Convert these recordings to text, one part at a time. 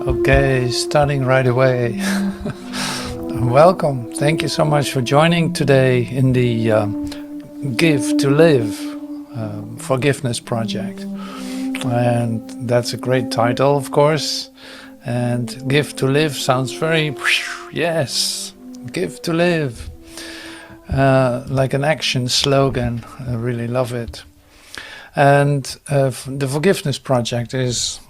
Okay, starting right away. Welcome. Thank you so much for joining today in the Give to Live Forgiveness Project. And that's a great title, of course. And Give to Live sounds very, yes, Give to Live. Like an action slogan. I really love it. And the Forgiveness Project is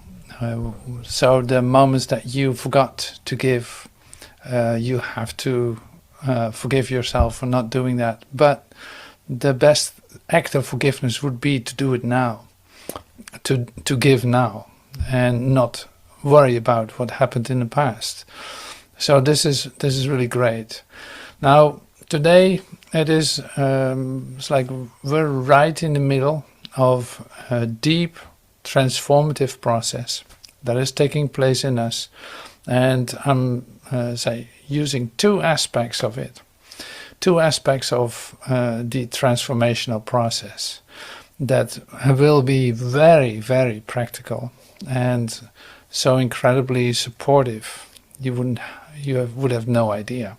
so the moments that you forgot to give, you have to forgive yourself for not doing that. But the best act of forgiveness would be to do it now, to give now, and not worry about what happened in the past. So this is really great. Now today it is it's like we're right in the middle of a deep transformative process that is taking place in us, and I'm using two aspects of it, two aspects of the transformational process that will be very, very practical and so incredibly supportive. You would have no idea,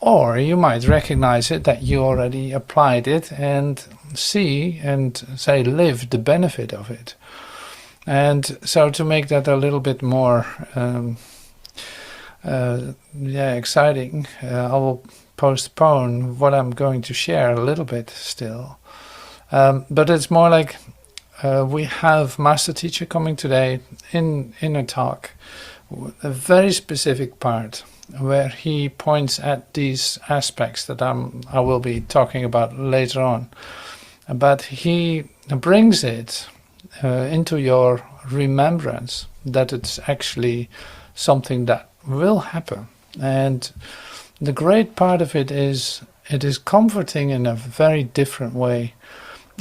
or you might recognize it that you already applied it and see and live the benefit of it. And so to make that a little bit more exciting, I will postpone what I'm going to share a little bit still. But it's more like we have Master Teacher coming today in a talk, a very specific part where he points at these aspects that I will be talking about later on. But he brings it into your remembrance that it's actually something that will happen. And the great part of it is comforting in a very different way.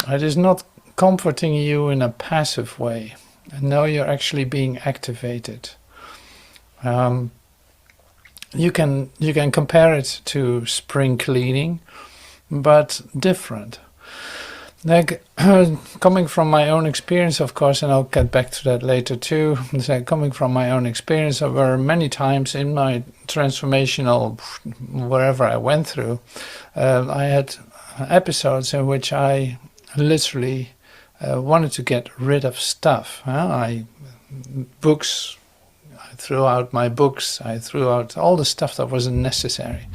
It is not comforting you in a passive way. No, you're actually being activated. You can compare it to spring cleaning, but different. Like coming from my own experience, of course, and I'll get back to that later too. Coming from my own experience, there were many times in my transformational, wherever I went through, I had episodes in which I literally wanted to get rid of stuff. I threw out my books, I threw out all the stuff that wasn't necessary,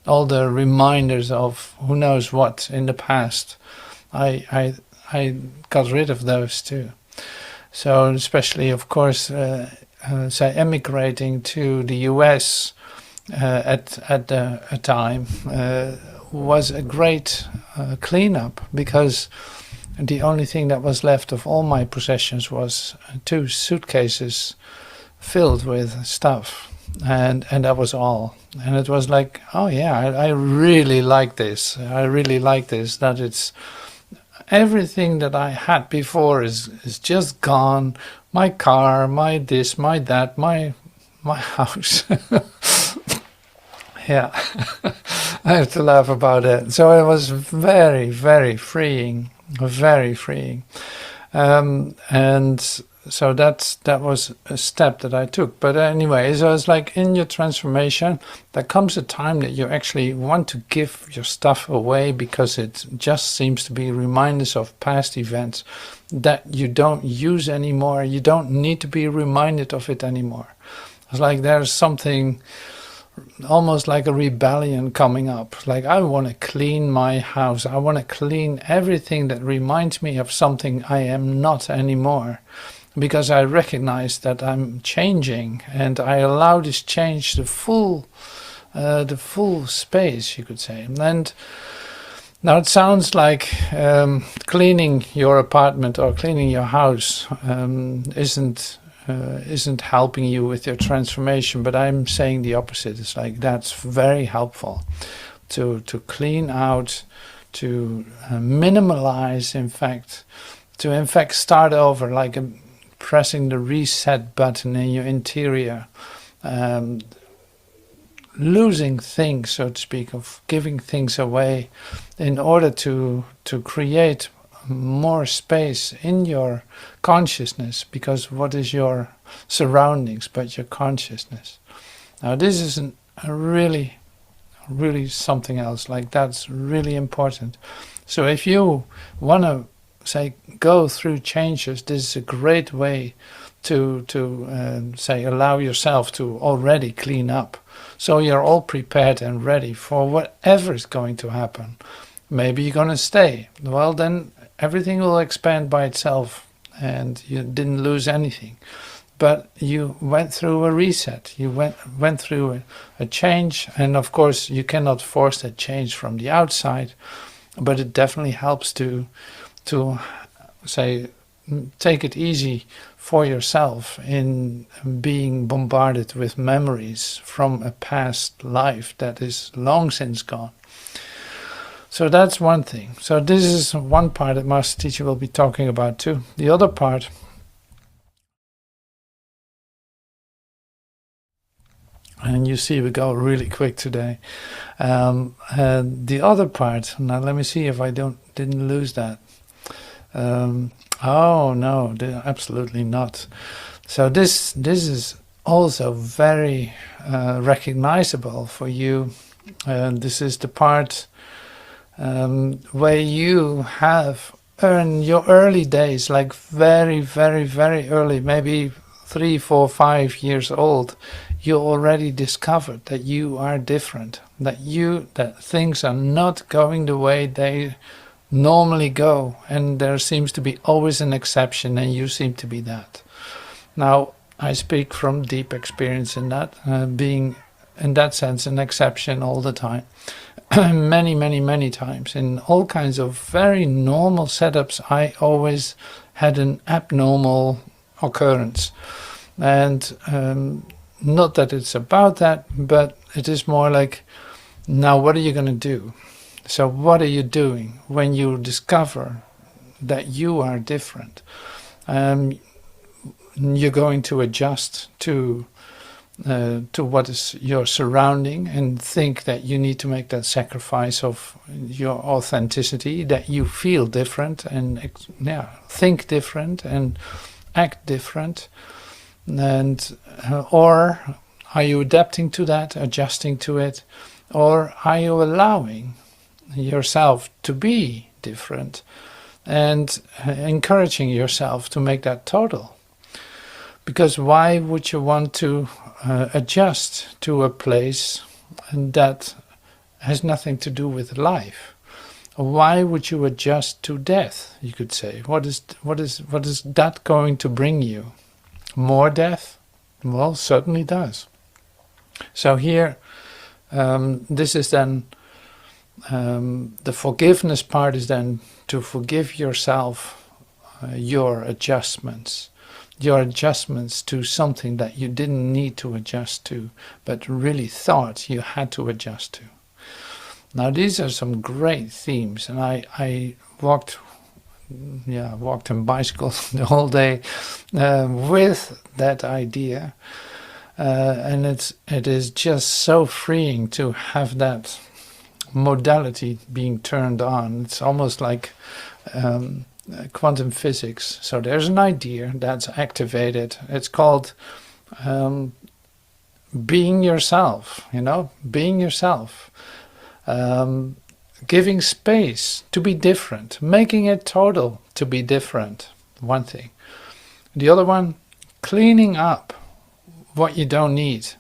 all the reminders of who knows what in the past. I got rid of those too. So especially, of course, emigrating to the US at a time was a great cleanup, because the only thing that was left of all my possessions was 2 suitcases filled with stuff, and that was all. And it was like, oh yeah, I really like this. I really like this, that it's everything that I had before is just gone. My car, my this, my that, my house. Yeah, I have to laugh about it. So it was very, very freeing, very freeing. And so that was a step that I took. But anyway, so it's like in your transformation, there comes a time that you actually want to give your stuff away, because it just seems to be reminders of past events that you don't use anymore. You don't need to be reminded of it anymore. It's like there's something almost like a rebellion coming up. Like, I want to clean my house. I want to clean everything that reminds me of something I am not anymore. Because I recognize that I'm changing, and I allow this change the full space, you could say. And now it sounds like cleaning your apartment or cleaning your house isn't helping you with your transformation, but I'm saying the opposite. It's like that's very helpful to clean out, to minimalize, to in fact start over, like pressing the reset button in your interior, losing things, so to speak, of giving things away in order to create more space in your consciousness. Because what is your surroundings, but your consciousness. Now this is a really something else. Like, that's really important. So if you want to say go through changes, this is a great way to say allow yourself to already clean up, so you're all prepared and ready for whatever is going to happen. Maybe you're going to stay. Well, then everything will expand by itself and you didn't lose anything. But you went through a reset, you went through a change, and of course you cannot force that change from the outside, but it definitely helps to say take it easy for yourself in being bombarded with memories from a past life that is long since gone. So that's one thing. So this is one part that Master Teacher will be talking about too. The other part, and you see we go really quick today. The other part, now let me see if I didn't lose that. Oh no, absolutely not. So this is also very recognizable for you. This is the part where you have earned your early days, like very early, maybe 3, 4, 5 years old. You already discovered that you are different, that things are not going the way they normally go, and there seems to be always an exception, and you seem to be that. Now, I speak from deep experience in that, being in that sense an exception all the time. many times in all kinds of very normal setups, I always had an abnormal occurrence. And not that it's about that, but it is more like, now what are you going to do? So what are you doing when you discover that you are different? You're going to adjust to what is your surrounding, and think that you need to make that sacrifice of your authenticity, that you feel different and think different and act different. And or are you adapting to that, adjusting to it, or are you allowing yourself to be different and encouraging yourself to make that total? Because why would you want to adjust to a place that has nothing to do with life? Why would you adjust to death, you could say? What is that going to bring you? More death? Well, certainly does. So here, this is then, the forgiveness part is then to forgive yourself your adjustments to something that you didn't need to adjust to, but really thought you had to adjust to. Now these are some great themes, and I walked in bicycles the whole day with that idea, and it is just so freeing to have that modality being turned on. It's almost like quantum physics. So there's an idea that's activated. It's called being yourself, being yourself. Giving space to be different, making it total to be different, one thing. The other one, cleaning up what you don't need.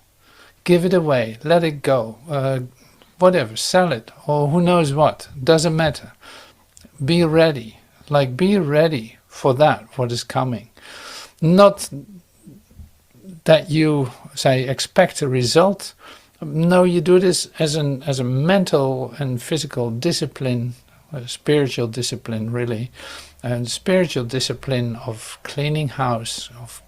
Give it away, let it go, whatever, sell it, or who knows what, doesn't matter. Be ready, be ready for that, what is coming. Not that you, say, expect a result. No, you do this as a mental and physical discipline, a spiritual discipline really, and spiritual discipline of cleaning house, of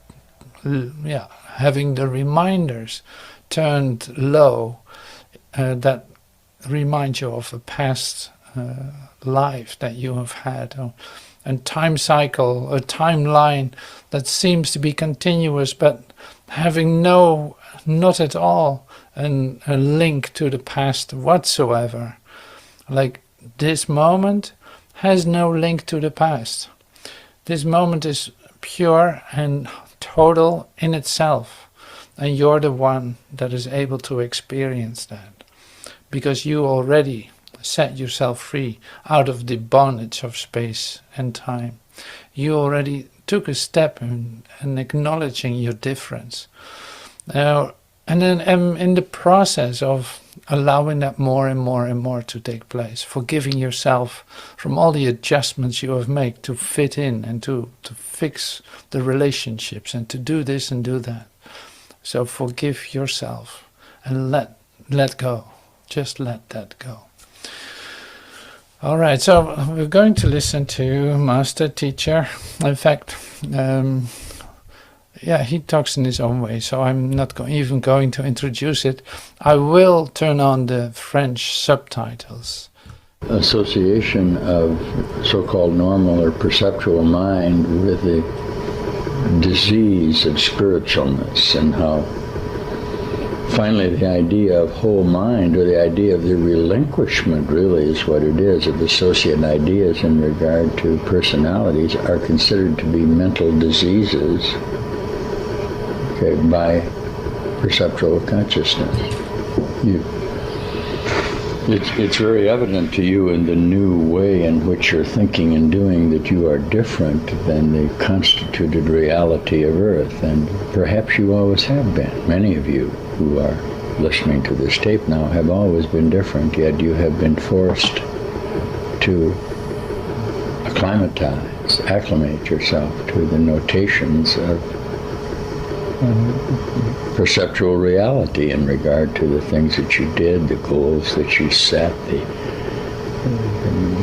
having the reminders turned low that remind you of a past life that you have had, and time cycle, a timeline that seems to be continuous, but having not at all a link to the past whatsoever. Like, this moment has no link to the past. This moment is pure and total in itself, and you're the one that is able to experience that, because you already set yourself free out of the bondage of space and time. You already took a step in acknowledging your difference. Now, and then in the process of allowing that more and more and more to take place, forgiving yourself from all the adjustments you have made to fit in and to fix the relationships and to do this and do that. So forgive yourself and let go. Just let that go. All right, so we're going to listen to Master Teacher. In fact, he talks in his own way, so I'm not even going to introduce it. I will turn on the French subtitles. Association of so-called normal or perceptual mind with the disease of spiritualness, and how finally the idea of whole mind, or the idea of the relinquishment, really is what it is, of associate ideas in regard to personalities, are considered to be mental diseases, by perceptual consciousness. It's very evident to you in the new way in which you're thinking and doing that you are different than the constituted reality of Earth, and perhaps you always have been. Many of you who are listening to this tape now have always been different, yet you have been forced to acclimate yourself to the notations of perceptual reality in regard to the things that you did, the goals that you set, the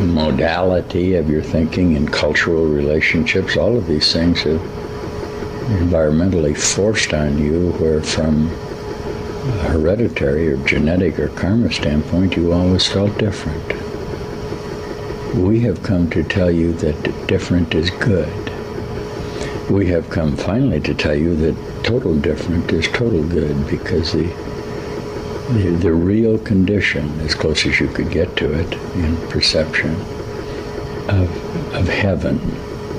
modality of your thinking and cultural relationships. All of these things have environmentally forced on you, where from a hereditary or genetic or karma standpoint you always felt different. We have come to tell you that different is good. We have come finally to tell you that total different is total good, because the real condition, as close as you could get to it in perception, of heaven,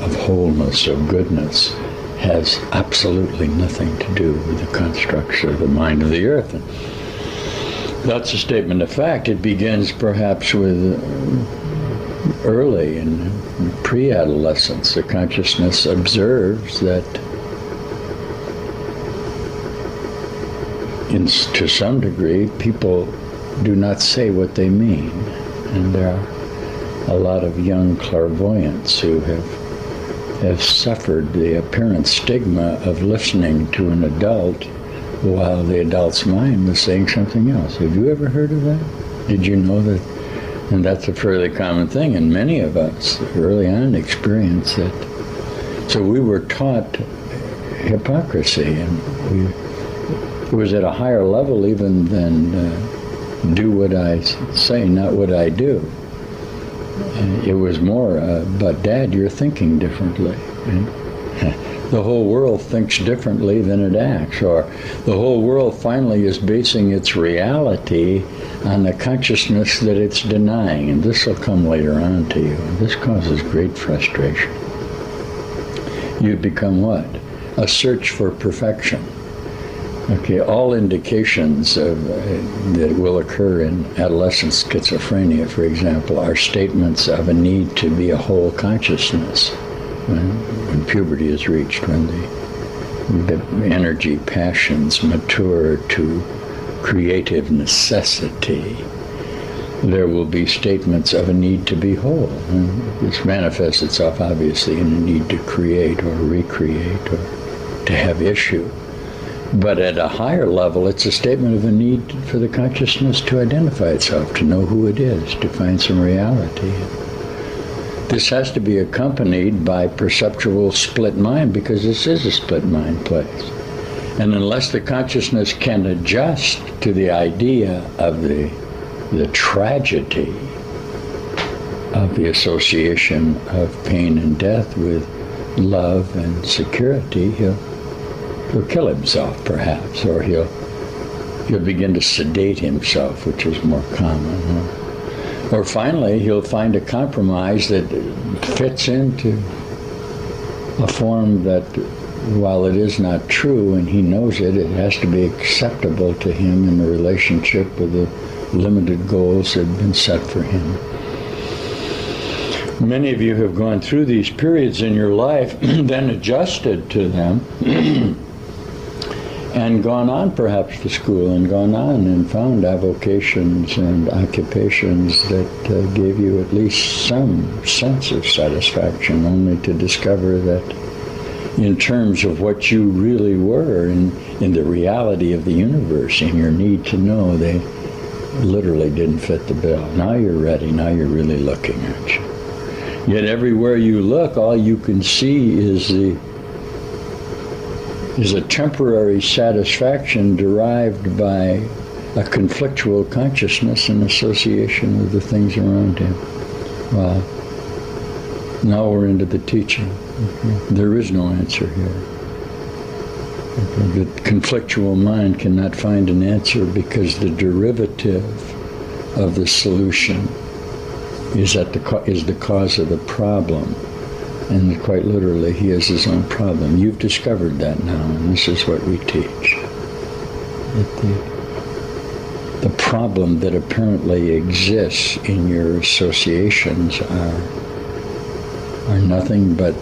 of wholeness, of goodness, has absolutely nothing to do with the constructs of the mind of the earth. And that's a statement of fact. It begins perhaps with early in pre-adolescence. The consciousness observes that to some degree people do not say what they mean, and there are a lot of young clairvoyants who have suffered the apparent stigma of listening to an adult while the adult's mind was saying something else. Have you ever heard of that? Did you know that? And that's a fairly common thing, and many of us early on experienced that. So we were taught hypocrisy, and it was at a higher level even than do what I say, not what I do. And it was more, but Dad, you're thinking differently. The whole world thinks differently than it acts, or the whole world finally is basing its reality on the consciousness that it's denying, and this will come later on to you. This causes great frustration. You become what? A search for perfection. Okay, all indications that will occur in adolescent schizophrenia, for example, are statements of a need to be a whole consciousness when puberty is reached, when the energy, passions mature to creative necessity. There will be statements of a need to be whole. And this manifests itself obviously in a need to create or recreate or to have issue. But at a higher level, it's a statement of a need for the consciousness to identify itself, to know who it is, to find some reality. This has to be accompanied by perceptual split mind, because this is a split mind place. And unless the consciousness can adjust to the idea of the tragedy of the association of pain and death with love and security, he'll kill himself, perhaps, or he'll begin to sedate himself, which is more common. Or finally, he'll find a compromise that fits into a form that while it is not true and he knows it, it has to be acceptable to him in the relationship with the limited goals that have been set for him. Many of you have gone through these periods in your life, then adjusted to them, and gone on perhaps to school and gone on and found avocations and occupations that gave you at least some sense of satisfaction, only to discover that in terms of what you really were in the reality of the universe, in your need to know, they literally didn't fit the bill. Now you're ready. Now you're really looking at you. Yet everywhere you look, all you can see is a temporary satisfaction derived by a conflictual consciousness in association with the things around him. Wow. Now we're into the teaching. There is no answer here. The conflictual mind cannot find an answer because the derivative of the solution is the cause of the problem. And quite literally, he is his own problem. You've discovered that now, and this is what we teach. The problem that apparently exists in your associations are nothing but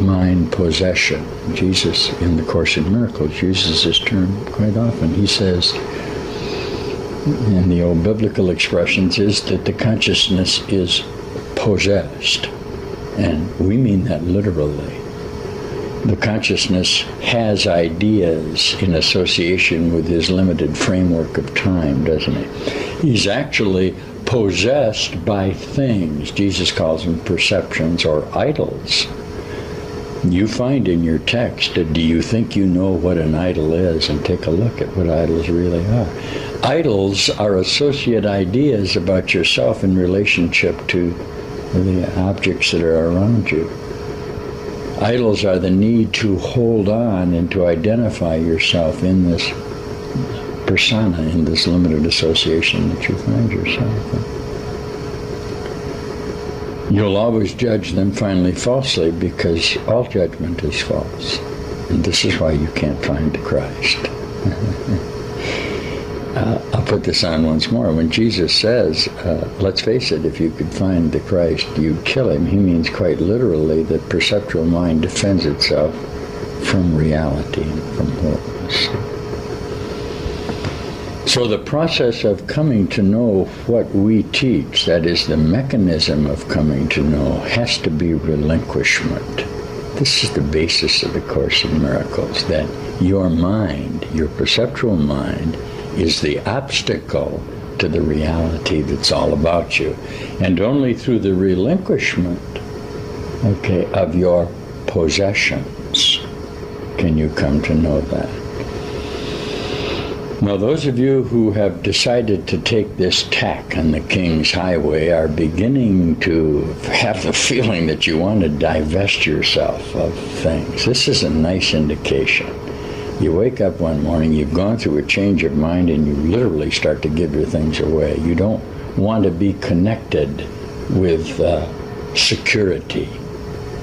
mind possession. Jesus, in the Course in Miracles, uses this term quite often. He says, in the old biblical expressions, is that the consciousness is possessed. And we mean that literally. The consciousness has ideas in association with his limited framework of time, doesn't it? He's actually possessed by things. Jesus calls them perceptions or idols. You find in your text, do you think you know what an idol is? And take a look at what idols really are. Idols are associate ideas about yourself in relationship to the objects that are around you. Idols are the need to hold on and to identify yourself in this persona, in this limited association that you find yourself in. You'll always judge them finally falsely because all judgment is false. And this is why you can't find the Christ. I'll put this on once more. When Jesus says, let's face it, if you could find the Christ, you'd kill him, he means quite literally that perceptual mind defends itself from reality and from wholeness. So the process of coming to know what we teach, that is the mechanism of coming to know, has to be relinquishment. This is the basis of the Course in Miracles, that your mind, your perceptual mind, is the obstacle to the reality that's all about you. And only through the relinquishment, of your possessions can you come to know that. Now, those of you who have decided to take this tack on the King's Highway are beginning to have the feeling that you want to divest yourself of things. This is a nice indication. You wake up one morning, you've gone through a change of mind, and you literally start to give your things away. You don't want to be connected with security.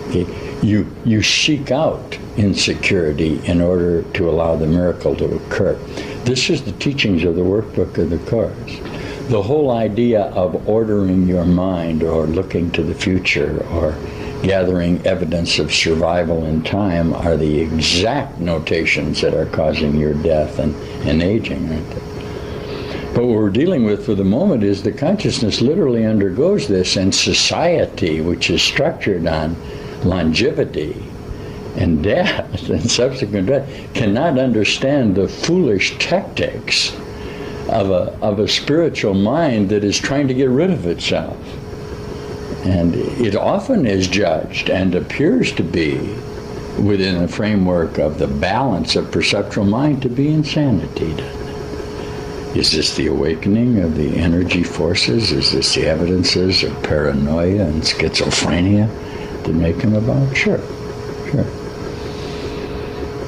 Okay? You seek out insecurity in order to allow the miracle to occur. This is the teachings of the workbook of the Course. The whole idea of ordering your mind or looking to the future or gathering evidence of survival in time are the exact notations that are causing your death and aging, aren't they? But what we're dealing with for the moment is the consciousness literally undergoes this, and society, which is structured on longevity and death and subsequent death, cannot understand the foolish tactics of a spiritual mind that is trying to get rid of itself. And it often is judged and appears to be within the framework of the balance of perceptual mind to be insanity, doesn't it? Is this the awakening of the energy forces? Is this the evidences of paranoia and schizophrenia that make him about? Sure.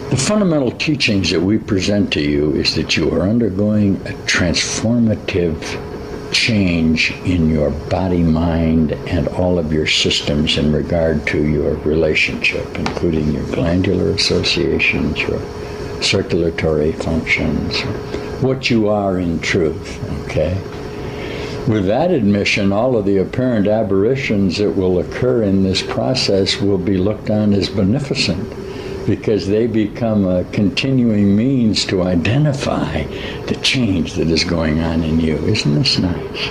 The fundamental teachings that we present to you is that you are undergoing a transformative change in your body, mind, and all of your systems in regard to your relationship, including your glandular associations, your circulatory functions, what you are in truth, okay? With that admission, all of the apparent aberrations that will occur in this process will be looked on as beneficent, because they become a continuing means to identify the change that is going on in you. Isn't this nice?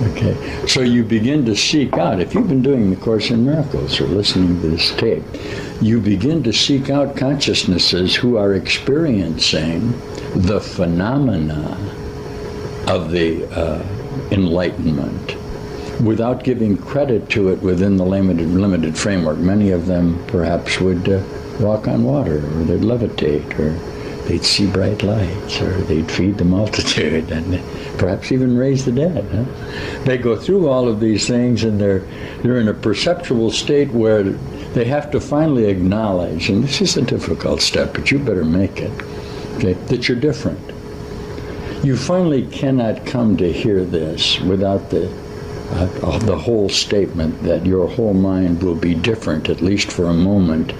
Okay, so you begin to seek out, if you've been doing the Course in Miracles or listening to this tape, you begin to seek out consciousnesses who are experiencing the phenomena of the enlightenment without giving credit to it within the limited framework. Many of them perhaps would walk on water, or they'd levitate, or they'd see bright lights, or they'd feed the multitude, and perhaps even raise the dead. They go through all of these things, and they're in a perceptual state where they have to finally acknowledge, and this is a difficult step, but you better make it, okay, that you're different. You finally cannot come to hear this without the whole statement that your whole mind will be different, at least for a moment,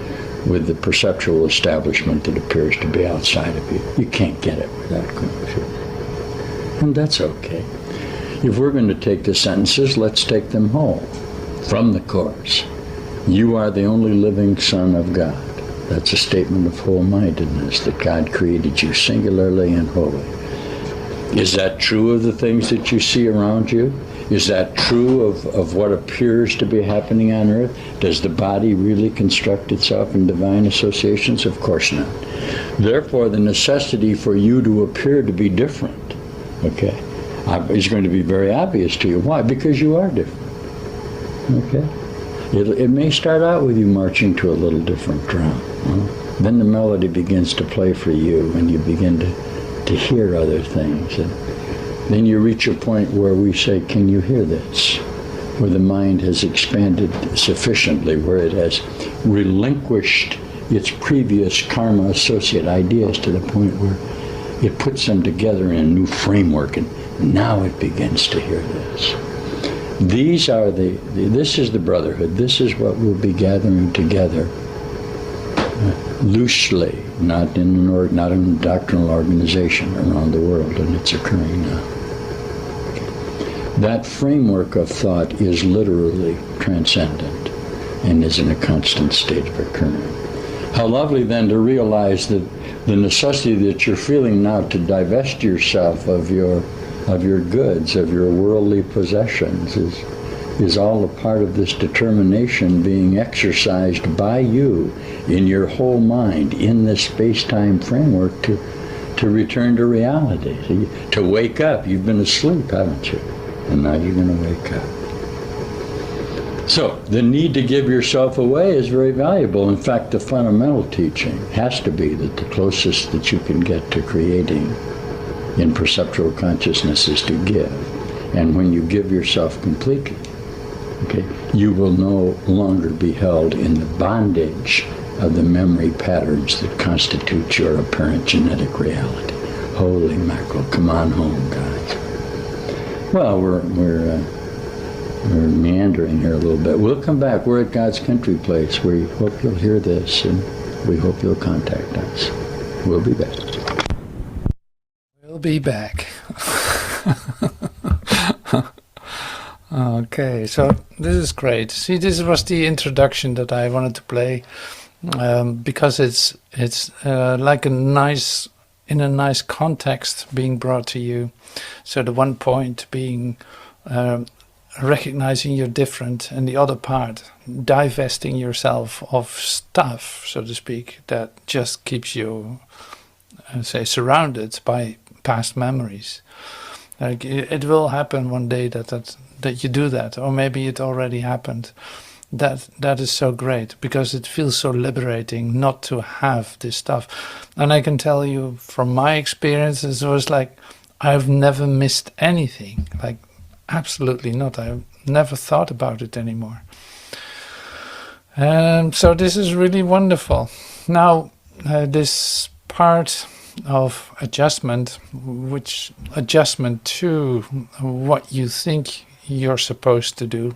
with the perceptual establishment that appears to be outside of you. You can't get it without going through it. And that's okay. If we're going to take the sentences, let's take them whole. From the Course, you are the only living Son of God. That's a statement of whole-mindedness, that God created you singularly and wholly. Is that true of the things that you see around you? Is that true of what appears to be happening on earth? Does the body really construct itself in divine associations? Of course not. Therefore, the necessity for you to appear to be different, okay, is going to be very obvious to you. Why? Because you are different, okay? It may start out with you marching to a little different drum. Then the melody begins to play for you, and you begin to hear other things. And then you reach a point where we say, can you hear this? Where the mind has expanded sufficiently, where it has relinquished its previous karma associate ideas to the point where it puts them together in a new framework, and now it begins to hear this. These are this is the brotherhood. This is what we'll be gathering together loosely, not in a doctrinal organization around the world, and it's occurring now. That framework of thought is literally transcendent and is in a constant state of occurring. How lovely then to realize that the necessity that you're feeling now to divest yourself of your goods, of your worldly possessions, is all a part of this determination being exercised by you in your whole mind, in this space-time framework, to return to reality, to wake up. You've been asleep, haven't you? And now you're going to wake up. So the need to give yourself away is very valuable. In fact, the fundamental teaching has to be that the closest that you can get to creating in perceptual consciousness is to give. And when you give yourself completely, okay, you will no longer be held in the bondage of the memory patterns that constitute your apparent genetic reality. Holy mackerel, come on home, guys. Well, we're meandering here a little bit. We'll come back. We're at God's Country Place. We hope you'll hear this, and we hope you'll contact us. We'll be back. We'll be back. Okay, so this is great. See, this was the introduction that I wanted to play, because it's like in a nice context being brought to you. So the one point being recognizing you're different, and the other part divesting yourself of stuff, so to speak, that just keeps you, say, surrounded by past memories. Like it will happen one day that you do that, or maybe it already happened. That is so great, because it feels so liberating not to have this stuff. And I can tell you from my experiences, it was like I've never missed anything, like absolutely not. I've never thought about it anymore. So this is really wonderful. Now this part of adjustment, which adjustment to what you think you're supposed to do,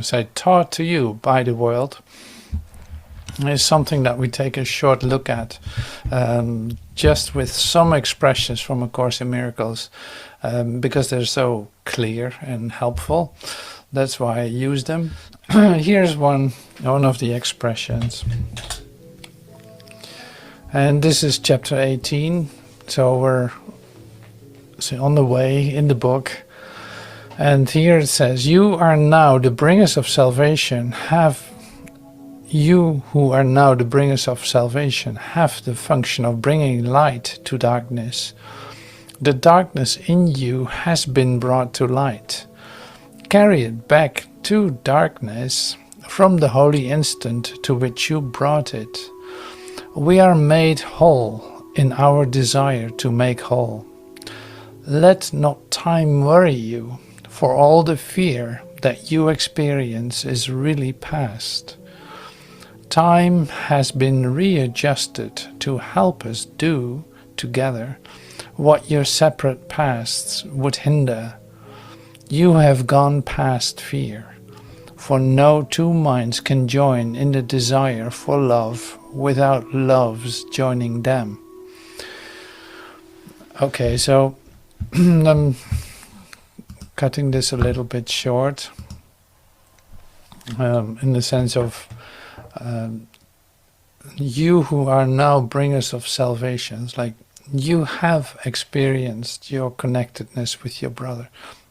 say taught to you by the world, is something that we take a short look at, just with some expressions from A Course in Miracles, because they're so clear and helpful. That's why I use them. Here's one of the expressions. And this is chapter 18, so we're on the way in the book. And here it says, "You are now the bringers of salvation, you who are now the bringers of salvation have the function of bringing light to darkness. The darkness in you has been brought to light. Carry it back to darkness from the holy instant to which you brought it. We are made whole in our desire to make whole. Let not time worry you, for all the fear that you experience is really past. Time has been readjusted to help us do together what your separate pasts would hinder. You have gone past fear, for no two minds can join in the desire for love without loves joining them." Okay, so I'm cutting this a little bit short, in the sense of you who are now bringers of salvations, like you have experienced your connectedness with your brother.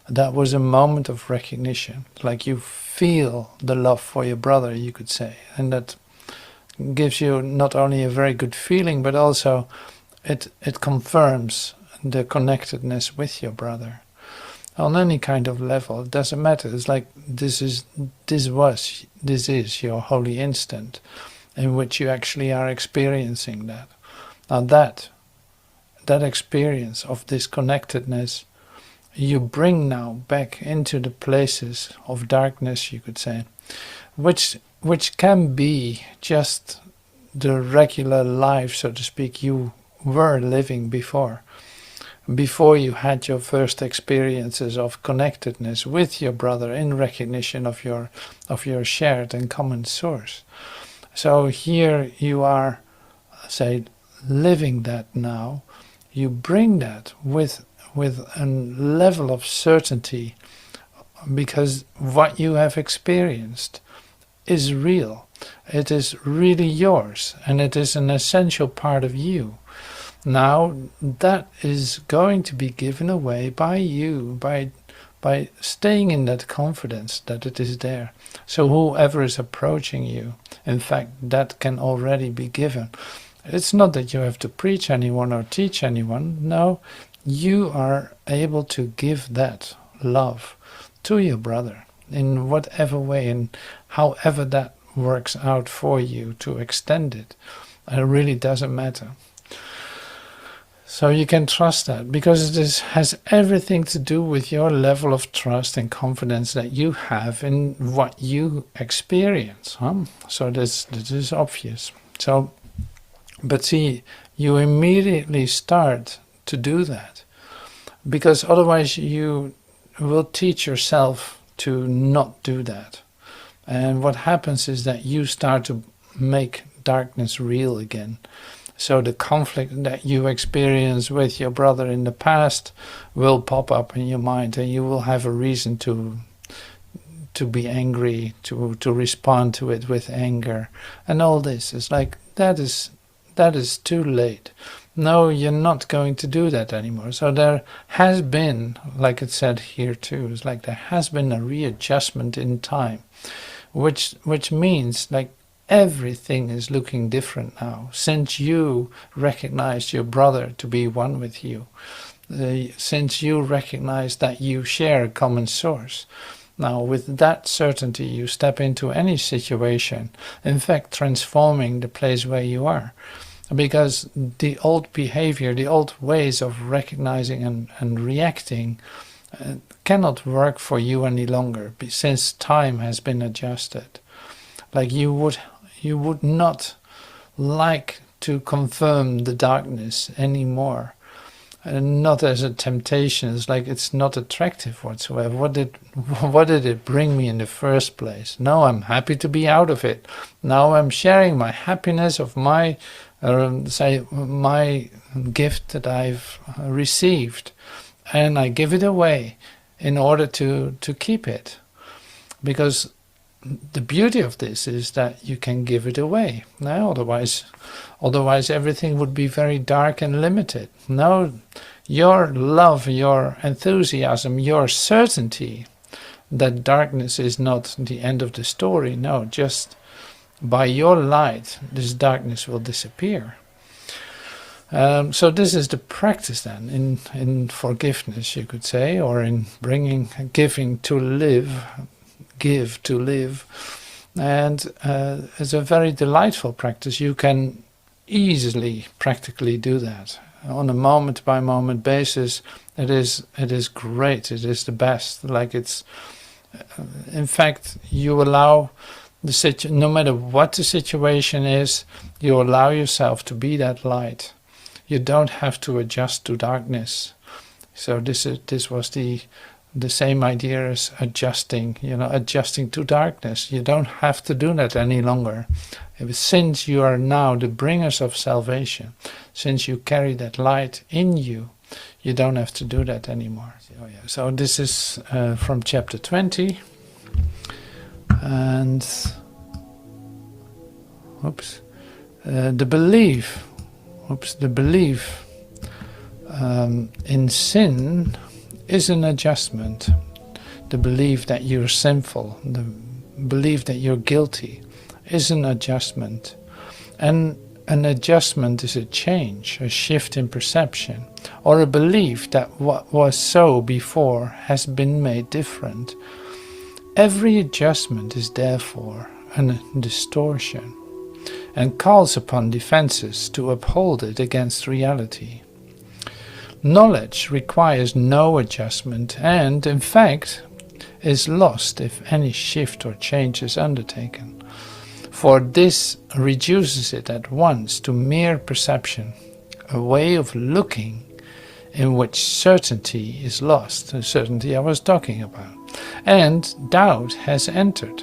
That was a moment of recognition, like you feel the love for your brother, you could say, and that gives you not only a very good feeling, but also it confirms the connectedness with your brother on any kind of level. It doesn't matter. It's like this is your holy instant in which you actually are experiencing that. Now that experience of this connectedness you bring now back into the places of darkness, you could say, which can be just the regular life, so to speak, you were living before you had your first experiences of connectedness with your brother in recognition of your shared and common source. So here you are, say, living that now. You bring that with a level of certainty, because what you have experienced is real. It is really yours, and it is an essential part of you. Now that is going to be given away by you, by staying in that confidence that it is there. So whoever is approaching you, in fact, that can already be given. It's not that you have to preach anyone or teach anyone. No, you are able to give that love to your brother in whatever way and however that works out for you to extend it. It really doesn't matter. So you can trust that, because this has everything to do with your level of trust and confidence that you have in what you experience. So this is obvious. So, but see, you immediately start to do that, because otherwise you will teach yourself to not do that. And what happens is that you start to make darkness real again. So the conflict that you experienced with your brother in the past will pop up in your mind, and you will have a reason to be angry, to respond to it with anger, and all this. It's like that is too late. No, you're not going to do that anymore. So there has been, like it said here too, it's like there has been a readjustment in time, which means like everything is looking different now, since you recognized your brother to be one with you, since you recognize that you share a common source. Now with that certainty you step into any situation, in fact transforming the place where you are, because the old behavior, the old ways of recognizing and reacting cannot work for you any longer, since time has been adjusted. Like you would not like to confirm the darkness anymore. And not as a temptation. It's like it's not attractive whatsoever. What did it bring me in the first place? No, I'm happy to be out of it. Now I'm sharing my happiness of my, my gift that I've received, and I give it away in order to keep it. Because the beauty of this is that you can give it away. Now, otherwise everything would be very dark and limited. No, your love, your enthusiasm, your certainty that darkness is not the end of the story. No, just by your light, this darkness will disappear. So this is the practice then in forgiveness, you could say, or in giving to live, give to live. And it's a very delightful practice. You can easily practically do that on a moment by moment basis. It is great. It is the best. Like it's in fact, you allow no matter what the situation is, you allow yourself to be that light. You don't have to adjust to darkness. So this was the same idea as adjusting, adjusting to darkness. You don't have to do that any longer. Since you are now the bringers of salvation, since you carry that light in you, you don't have to do that anymore. So this is from chapter 20. And the belief in sin is an adjustment. The belief that you're sinful, the belief that you're guilty is an adjustment. And an adjustment is a change, a shift in perception, or a belief that what was so before has been made different. Every adjustment is therefore a distortion and calls upon defenses to uphold it against reality. Knowledge requires no adjustment and, in fact, is lost if any shift or change is undertaken, for this reduces it at once to mere perception, a way of looking in which certainty is lost, the certainty I was talking about, and doubt has entered.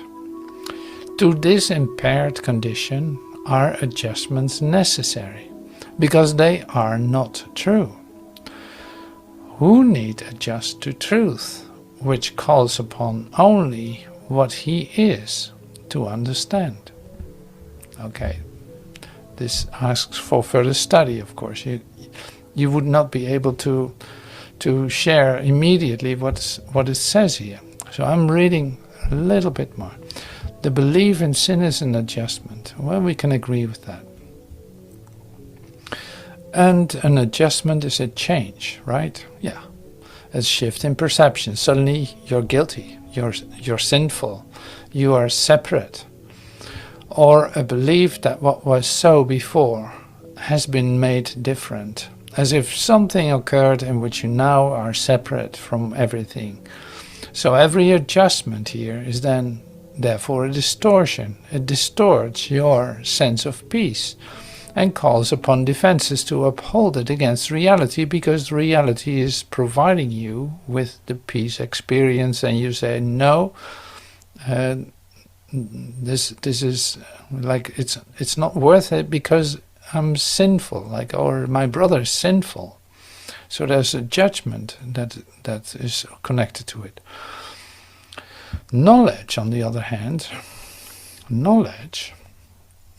To this impaired condition are adjustments necessary, because they are not true. Who need adjust to truth, which calls upon only what he is to understand? Okay, this asks for further study, of course. You would not be able to share immediately what it says here. So I'm reading a little bit more. The belief in sin is an adjustment. Well, we can agree with that. And an adjustment is a change, right? Yeah. A shift in perception. Suddenly you're guilty, you're sinful, you are separate. Or a belief that what was so before has been made different, as if something occurred in which you now are separate from everything. So every adjustment here is then therefore a distortion. It distorts your sense of peace and calls upon defenses to uphold it against reality, because reality is providing you with the peace experience, and you say, no, this is like it's not worth it because I'm sinful, or my brother is sinful. So there's a judgment that is connected to it. Knowledge, on the other hand,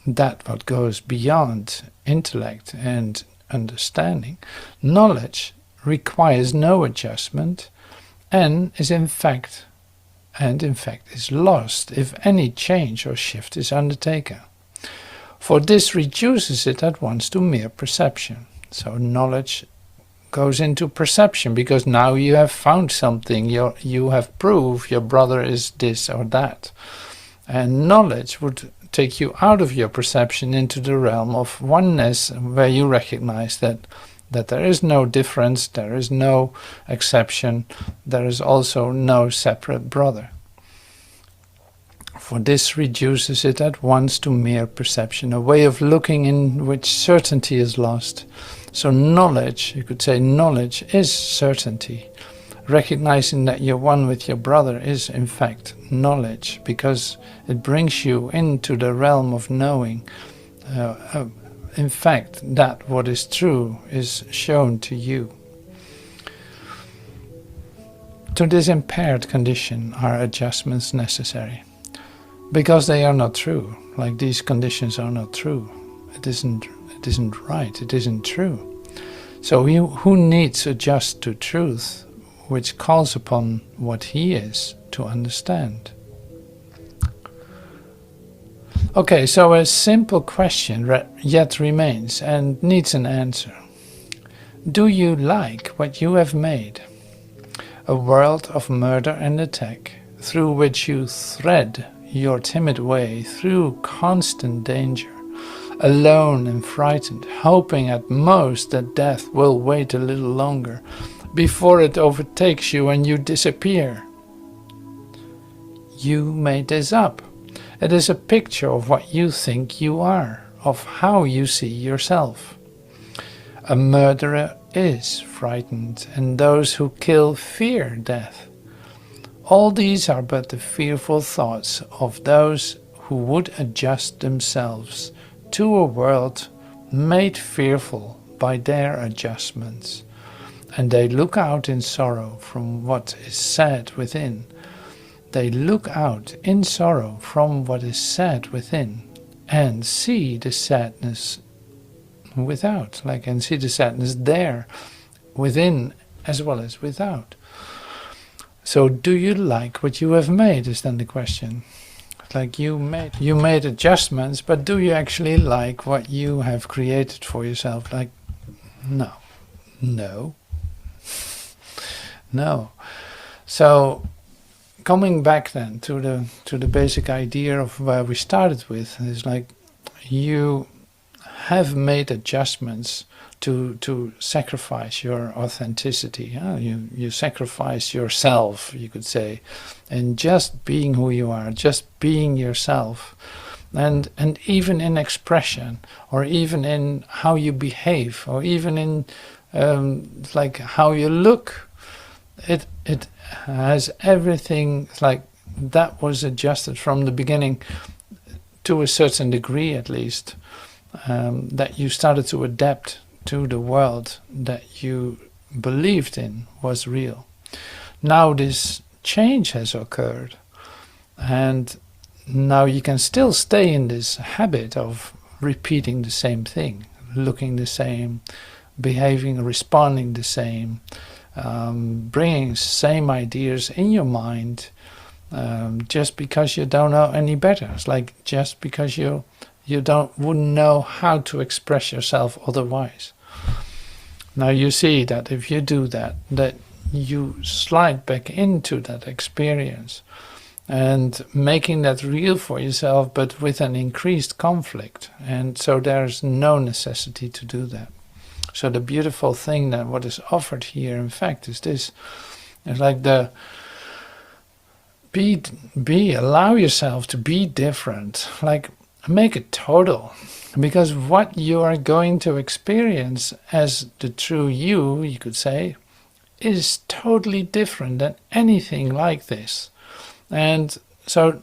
that what goes beyond intellect and understanding, knowledge requires no adjustment and in fact is lost if any change or shift is undertaken. For this reduces it at once to mere perception. So knowledge goes into perception because now you have found something, you have proved your brother is this or that. And knowledge would take you out of your perception into the realm of oneness, where you recognize that there is no difference, there is no exception, there is also no separate brother. For this reduces it at once to mere perception, a way of looking in which certainty is lost. So knowledge, you could say knowledge is certainty. Recognizing that you're one with your brother is in fact knowledge, because it brings you into the realm of knowing. In fact, that what is true is shown to you. To this impaired condition are adjustments necessary, because they are not true. Like these conditions are not true. It isn't right. It isn't true. So who needs adjust to truth, which calls upon what he is to understand? Okay, so a simple question yet remains and needs an answer. Do you like what you have made? A world of murder and attack, through which you thread your timid way through constant danger, alone and frightened, hoping at most that death will wait a little longer before it overtakes you and you disappear. You made this up. It is a picture of what you think you are, of how you see yourself. A murderer is frightened, and those who kill fear death. All these are but the fearful thoughts of those who would adjust themselves to a world made fearful by their adjustments. And they look out in sorrow from what is sad within. They look out in sorrow from what is sad within, and see the sadness without, and see the sadness there, within as well as without. So do you like what you have made, is then the question. Like you made adjustments, but do you actually like what you have created for yourself? Like, no. So coming back then to the basic idea of where we started with, is like you have made adjustments to sacrifice your authenticity. You sacrifice yourself, you could say, and just being who you are, just being yourself, and even in expression, or even in how you behave, or even in like how you look. It has everything, like that was adjusted from the beginning to a certain degree, at least, that you started to adapt to the world that you believed in was real. Now this change has occurred, and now you can still stay in this habit of repeating the same thing, looking the same, behaving, responding the same, bringing same ideas in your mind, just because you don't know any better. It's like just because you wouldn't know how to express yourself otherwise. Now you see that if you do that you slide back into that experience and making that real for yourself, but with an increased conflict. And so there's no necessity to do that. So the beautiful thing that what is offered here, in fact, is this. It's like allow yourself to be different. Like, make it total. Because what you are going to experience as the true you could say, is totally different than anything like this. And so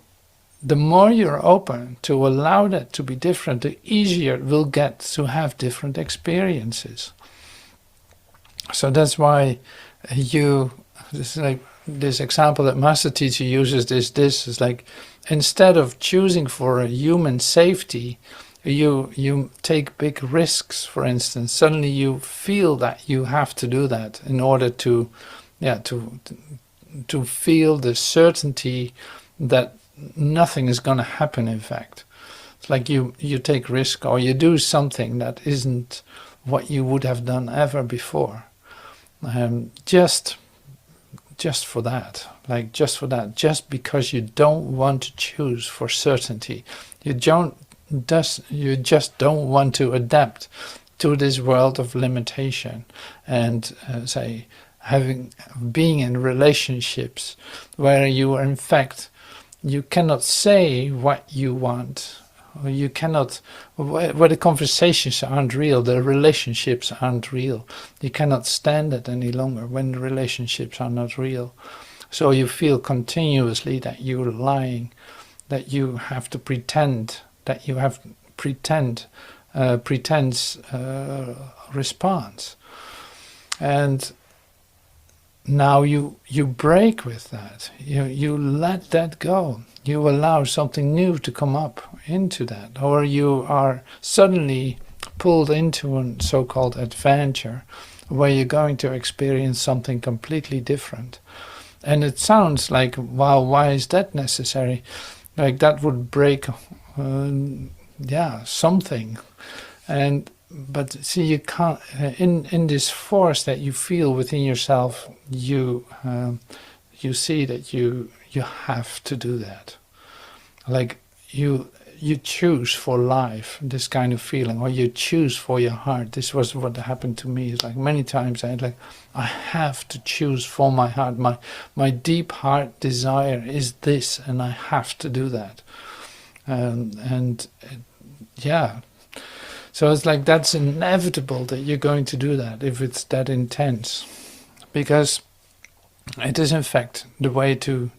the more you're open to allow that to be different, the easier it will get to have different experiences. So that's why this example that Master Teacher uses, this is like, instead of choosing for a human safety, you take big risks, for instance. Suddenly you feel that you have to do that in order to feel the certainty that nothing is going to happen, in fact. It's like you take risk, or you do something that isn't what you would have done ever before. Just for that, just because you don't want to choose for certainty. You just don't want to adapt to this world of limitation and being in relationships where you are in fact you cannot say what you want, or you cannot, where the conversations aren't real, the relationships aren't real. You cannot stand it any longer when the relationships are not real. So you feel continuously that you're lying, that you have to pretend, that you have pretense response. And now you break with that. You let that go. You allow something new to come up into that. Or you are suddenly pulled into a so-called adventure where you're going to experience something completely different. And it sounds like, wow, why is that necessary? Like that would break, something. But see, you can't. In this force that you feel within yourself, you see that you have to do that. Like you choose for life this kind of feeling, or you choose for your heart. This was what happened to me. It's like many times I have to choose for my heart. My deep heart desire is this, and I have to do that. So it's like that's inevitable that you're going to do that if it's that intense, because it is in fact the way to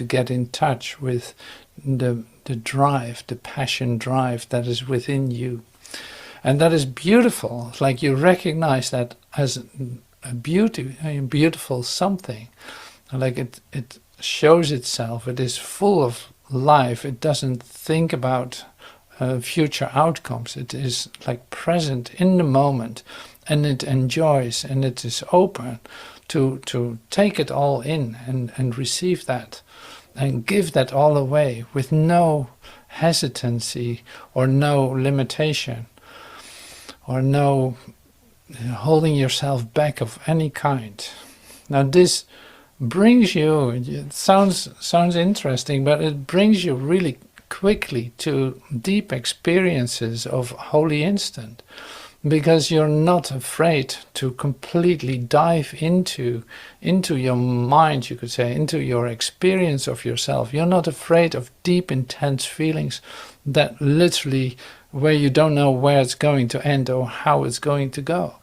get in touch with the drive, the passion drive that is within you. And that is beautiful. It's like you recognize that as a beautiful something. Like it shows itself. It is full of life. It doesn't think about future outcomes. It is like present in the moment, and it enjoys, and it is open to take it all in and receive that and give that all away with no hesitancy or no limitation or no holding yourself back of any kind. Now this brings you, it sounds interesting, but it brings you really quickly to deep experiences of holy instant, because you're not afraid to completely dive into your mind, you could say, into your experience of yourself. You're not afraid of deep, intense feelings that literally, where you don't know where it's going to end or how it's going to go.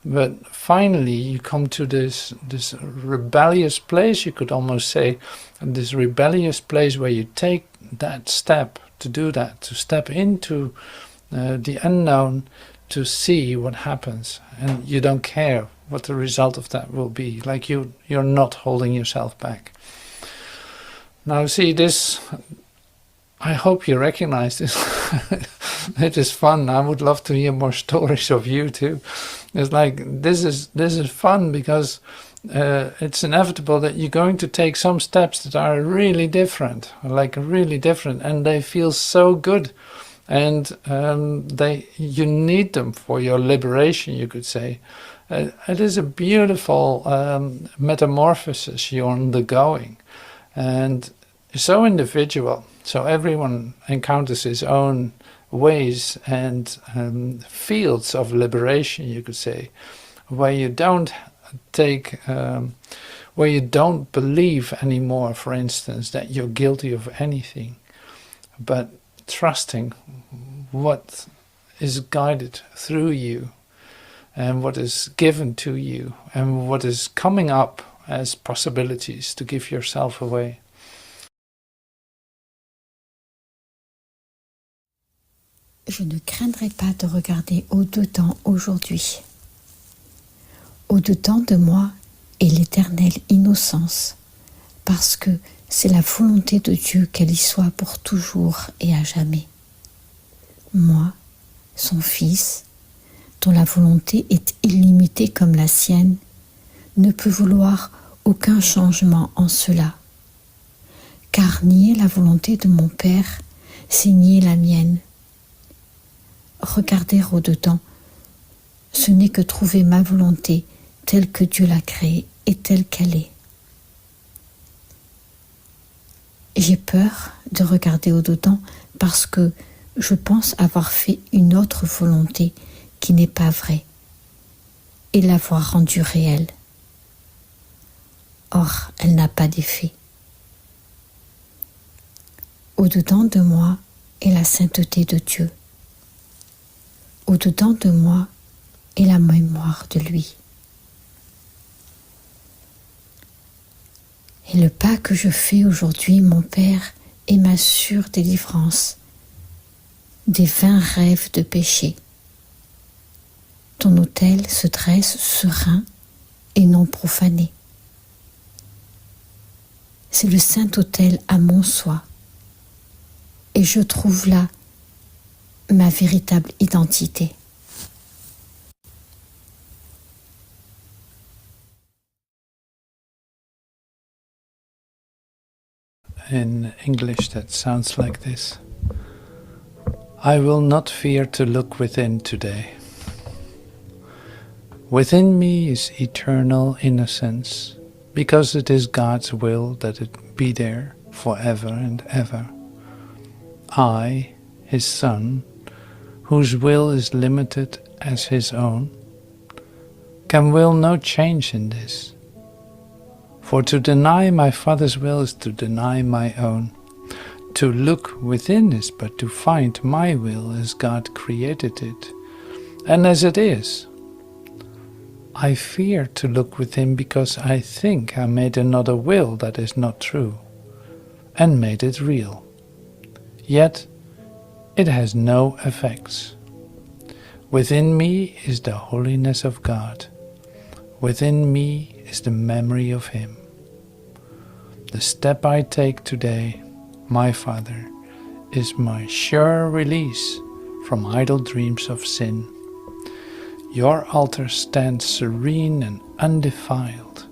But finally you come to this rebellious place, you could almost say, this rebellious place where you take that step to do that, to step into the unknown, to see what happens, and you don't care what the result of that will be. Like you're not holding yourself back. Now see this, I hope you recognize this. It is fun. I would love to hear more stories of you too. It's like this is fun, because it's inevitable that you're going to take some steps that are really different, and they feel so good. And you need them for your liberation, you could say. It is a beautiful metamorphosis you're undergoing, and so individual. So everyone encounters his own ways and fields of liberation, you could say, where you don't believe anymore, for instance, that you're guilty of anything, but trusting what is guided through you and what is given to you and what is coming up as possibilities to give yourself away. Je ne craindrai pas de regarder au-dedans aujourd'hui. Au-dedans de moi est l'éternelle innocence, parce que c'est la volonté de Dieu qu'elle y soit pour toujours et à jamais. Moi, son Fils, dont la volonté est illimitée comme la sienne, ne peut vouloir aucun changement en cela. Car nier la volonté de mon Père, c'est nier la mienne. Regarder au-dedans, ce n'est que trouver ma volonté telle que Dieu l'a créée et telle qu'elle est. J'ai peur de regarder au-dedans parce que je pense avoir fait une autre volonté qui n'est pas vraie et l'avoir rendue réelle. Or, elle n'a pas d'effet. Au-dedans de moi est la sainteté de Dieu. Au-dedans de moi est la mémoire de lui. Et le pas que je fais aujourd'hui, mon Père, est ma sûre délivrance des vains rêves de péché. Ton autel se dresse serein et non profané. C'est le saint autel à mon soi, et je trouve là ma véritable identité. In English that sounds like this. I will not fear to look within today. Within me is eternal innocence, because it is God's will that it be there forever and ever. I, his son, whose will is limited as his own, can will no change in this. For to deny my Father's will is to deny my own. To look within is but to find my will as God created it, and as it is. I fear to look within because I think I made another will that is not true, and made it real. Yet it has no effects. Within me is the holiness of God. Within me is the memory of Him. The step I take today, my Father, is my sure release from idle dreams of sin. Your altar stands serene and undefiled.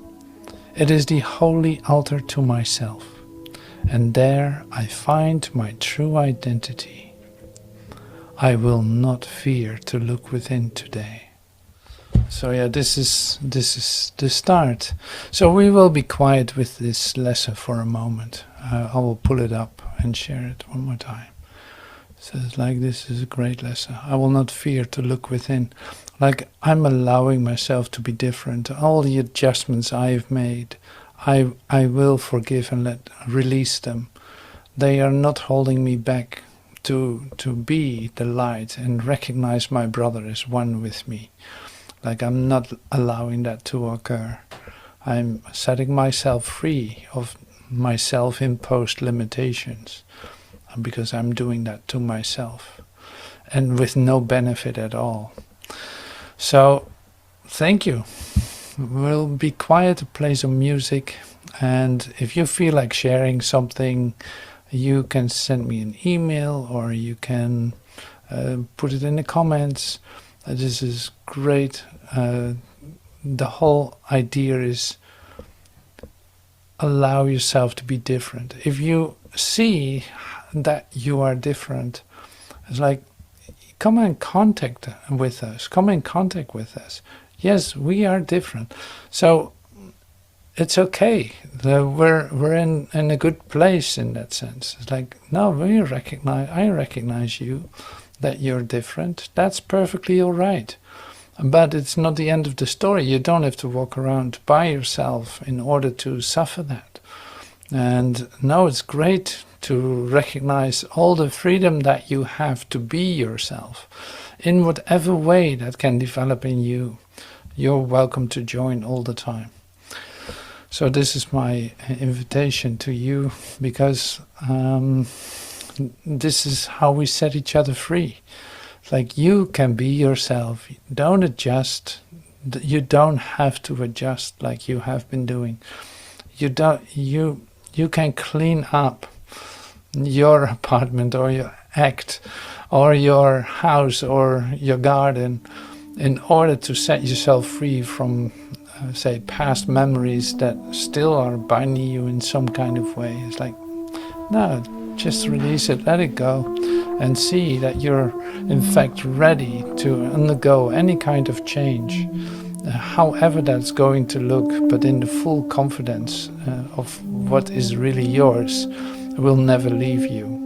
It is the holy altar to myself, and there I find my true identity. I will not fear to look within today. So yeah, this is the start. So we will be quiet with this lesson for a moment. I will pull it up and share it one more time. So it's like, this is a great lesson. I will not fear to look within. Like, I'm allowing myself to be different. All the adjustments I've made, I will forgive and release them. They are not holding me back to be the light and recognize my brother as one with me. Like, I'm not allowing that to occur. I'm setting myself free of my self-imposed limitations, because I'm doing that to myself and with no benefit at all. So thank you. We'll be quiet to play some music, and if you feel like sharing something, you can send me an email, or you can put it in the comments. This is great. The whole idea is allow yourself to be different. If you see that you are different, it's like, come in contact with us. Come in contact with us. Yes, we are different. So it's okay. We're in a good place in that sense. It's like, no, I recognize you, that you're different. That's perfectly all right. But it's not the end of the story. You don't have to walk around by yourself in order to suffer that. And no, it's great to recognize all the freedom that you have to be yourself in whatever way that can develop in you. You're welcome to join all the time. So this is my invitation to you, because this is how we set each other free. Like, you can be yourself. Don't adjust. You don't have to adjust like you have been doing. You can clean up your apartment or your act or your house or your garden in order to set yourself free from say past memories that still are binding you in some kind of way. It's like, no, just release it, let it go, and see that you're in fact ready to undergo any kind of change, however that's going to look, but in the full confidence of what is really yours will never leave you.